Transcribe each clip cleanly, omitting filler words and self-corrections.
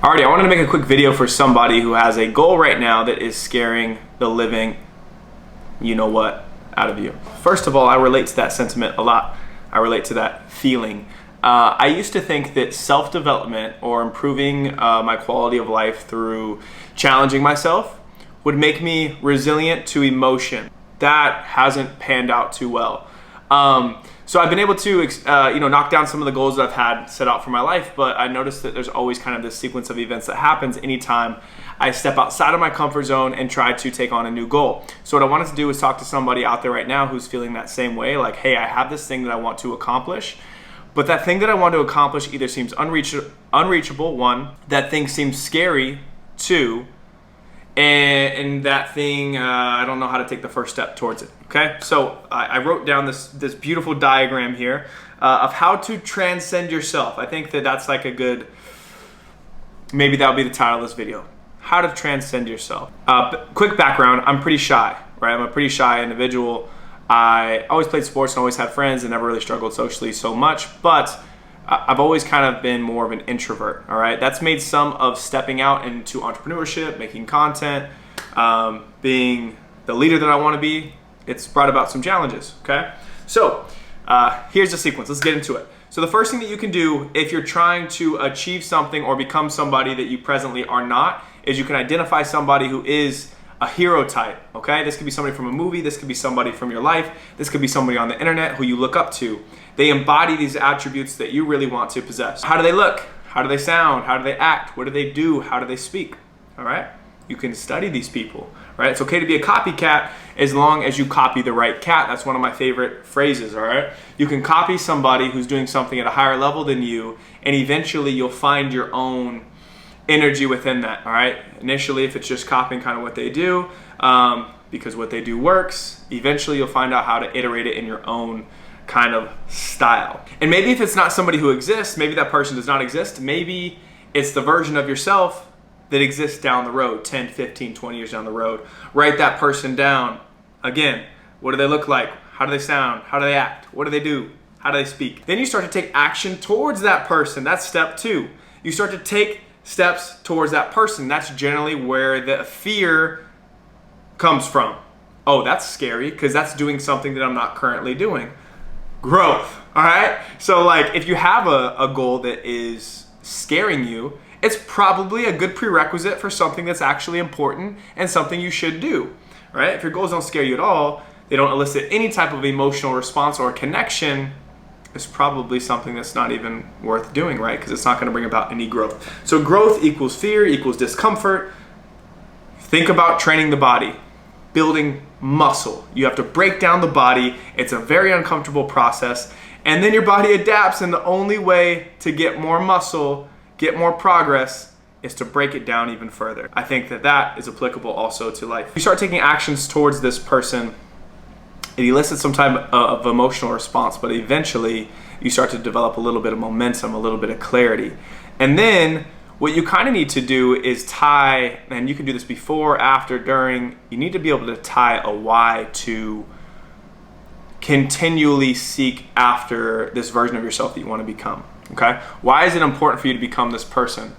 Alrighty, I wanted to make a quick video for somebody who has a goal right now that is scaring the living you know what out of you. First of all, I relate to that sentiment a lot. I relate to that feeling. I used to think that self-development or improving my quality of life through challenging myself would make me resilient to emotion. That hasn't panned out too well. So I've been able to knock down some of the goals that I've had set out for my life, but I noticed that there's always kind of this sequence of events that happens anytime I step outside of my comfort zone and try to take on a new goal. So what I wanted to do is talk to somebody out there right now who's feeling that same way, like, hey, I have this thing that I want to accomplish, but that thing that I want to accomplish either seems unreachable, one, that thing seems scary, two, and that thing, I don't know how to take the first step towards it, okay? So I wrote down this beautiful diagram here of how to transcend yourself. I think that that's like a good, maybe that'll be the title of this video. How to transcend yourself. Quick background, I'm pretty shy, right? I'm a pretty shy individual. I always played sports and always had friends and never really struggled socially so much, but I've always kind of been more of an introvert, all right? That's made some of stepping out into entrepreneurship, making content, being the leader that I want to be, it's brought about some challenges, okay? So here's the sequence, let's get into it. So the first thing that you can do if you're trying to achieve something or become somebody that you presently are not is you can identify somebody who is a hero type, okay? This could be somebody from a movie, this could be somebody from your life, this could be somebody on the internet who you look up to. They embody these attributes that you really want to possess. How do they look? How do they sound? How do they act? What do they do? How do they speak? All right? You can study these people, right? It's okay to be a copycat as long as you copy the right cat. That's one of my favorite phrases, all right? You can copy somebody who's doing something at a higher level than you, and eventually you'll find your own energy within that, all right? Initially, if it's just copying kind of what they do, because what they do works, eventually you'll find out how to iterate it in your own kind of style. And maybe if it's not somebody who exists, maybe that person does not exist, maybe it's the version of yourself that exists down the road, 10, 15, 20 years down the road. Write that person down. Again, what do they look like? How do they sound? How do they act? What do they do? How do they speak? Then you start to take action towards that person. That's step two. You start to take steps towards that person. That's generally where the fear comes from. Oh, that's scary because that's doing something that I'm not currently doing. Growth, all right? So like if you have a goal that is scaring you, it's probably a good prerequisite for something that's actually important and something you should do, right? If your goals don't scare you at all, they don't elicit any type of emotional response or connection, it's probably something that's not even worth doing, right? Because it's not gonna bring about any growth. So growth equals fear, equals discomfort. Think about training the body, building muscle. You have to break down the body. It's a very uncomfortable process. And then your body adapts, and the only way to get more muscle, get more progress, is to break it down even further. I think that that is applicable also to life. You start taking actions towards this person, it elicits some type of emotional response, but eventually you start to develop a little bit of momentum, a little bit of clarity. And then what you kind of need to do is tie, and you can do this before, after, during, you need to be able to tie a why to continually seek after this version of yourself that you want to become, okay? Why is it important for you to become this person?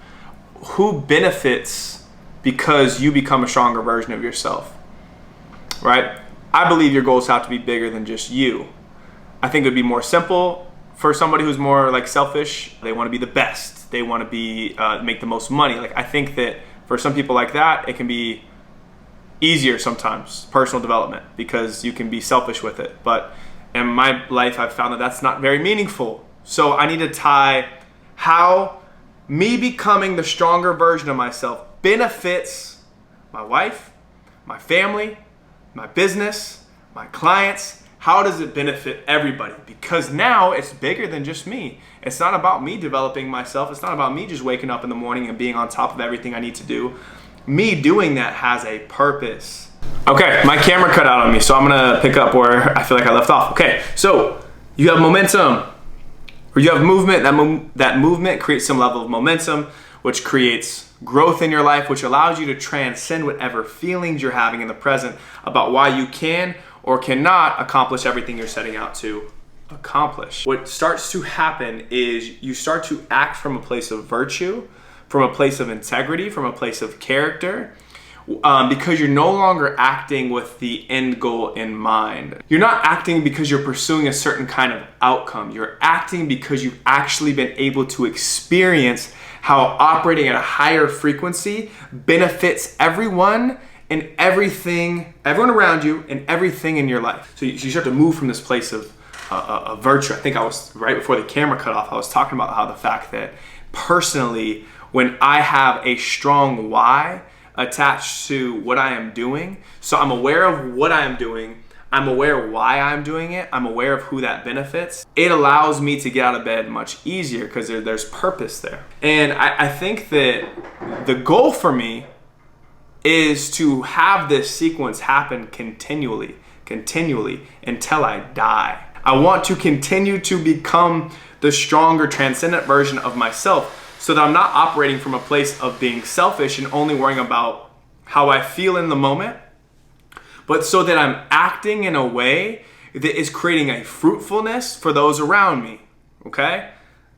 Who benefits because you become a stronger version of yourself, right? I believe your goals have to be bigger than just you. I think it would be more simple for somebody who's more like selfish. They want to be the best. They want to be make the most money. Like I think that for some people like that, it can be easier sometimes, personal development, because you can be selfish with it. But in my life, I've found that that's not very meaningful. So I need to tie how me becoming the stronger version of myself benefits my wife, my family, my business, my clients. How does it benefit everybody? Because now it's bigger than just me. It's not about me developing myself. It's not about me just waking up in the morning and being on top of everything I need to do. Me doing that has a purpose. Okay, my camera cut out on me, so I'm gonna pick up where I feel like I left off. Okay, so you have momentum, or you have movement. That movement creates some level of momentum, which creates growth in your life, which allows you to transcend whatever feelings you're having in the present about why you can or cannot accomplish everything you're setting out to accomplish. What starts to happen is you start to act from a place of virtue from a place of integrity, from a place of character, because you're no longer acting with the end goal in mind. You're not acting because you're pursuing a certain kind of outcome. You're acting because you've actually been able to experience how operating at a higher frequency benefits everyone and everything, everyone around you and everything in your life. So you start to move from this place of virtue. I think I was, right before the camera cut off, I was talking about how the fact that personally, when I have a strong why attached to what I am doing, so I'm aware of what I am doing, I'm aware why I'm doing it, I'm aware of who that benefits, it allows me to get out of bed much easier because there's purpose there. And I think that the goal for me is to have this sequence happen continually until I die. I want to continue to become the stronger, transcendent version of myself so that I'm not operating from a place of being selfish and only worrying about how I feel in the moment, but so that I'm acting in a way that is creating a fruitfulness for those around me, okay?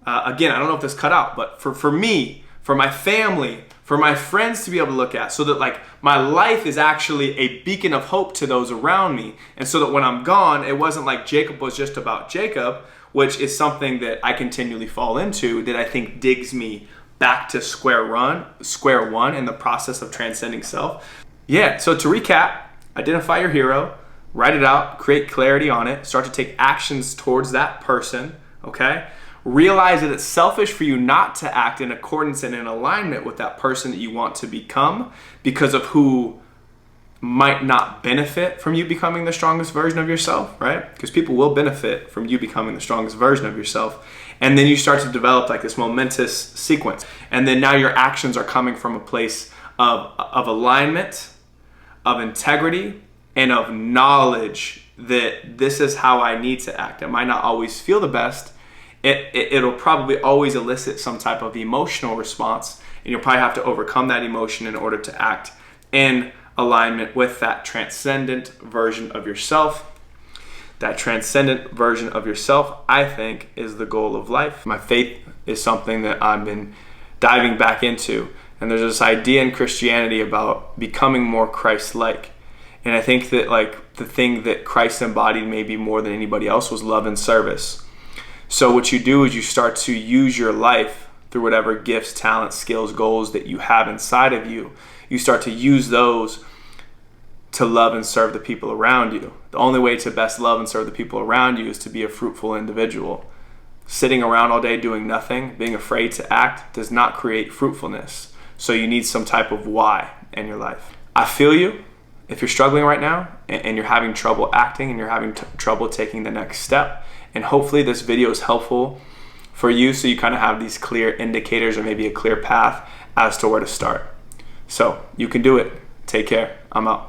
Again, I don't know if this cut out, but for me, for my family, for my friends to be able to look at, so that like my life is actually a beacon of hope to those around me. And so that when I'm gone, it wasn't like Jacob was just about Jacob, which is something that I continually fall into, that I think digs me back to square one in the process of transcending self. Yeah, so to recap, identify your hero, write it out, create clarity on it, start to take actions towards that person, okay? Realize that it's selfish for you not to act in accordance and in alignment with that person that you want to become because of who might not benefit from you becoming the strongest version of yourself, right? Because people will benefit from you becoming the strongest version of yourself. And then you start to develop like this momentous sequence. And then now your actions are coming from a place of alignment, of integrity, and of knowledge that this is how I need to act. It might not always feel the best. It'll probably always elicit some type of emotional response, and you'll probably have to overcome that emotion in order to act in alignment with that transcendent version of yourself. That transcendent version of yourself, I think, is the goal of life. My faith is something that I've been diving back into, and there's this idea in Christianity about becoming more Christ-like. And I think that like the thing that Christ embodied maybe more than anybody else was love and service. So what you do is you start to use your life through whatever gifts, talents, skills, goals that you have inside of you. You start to use those to love and serve the people around you. The only way to best love and serve the people around you is to be a fruitful individual. Sitting around all day doing nothing, being afraid to act, does not create fruitfulness. So you need some type of why in your life. I feel you. If you're struggling right now and you're having trouble acting and you're having trouble taking the next step, and hopefully this video is helpful for you so you kind of have these clear indicators or maybe a clear path as to where to start. So you can do it. Take care. I'm out.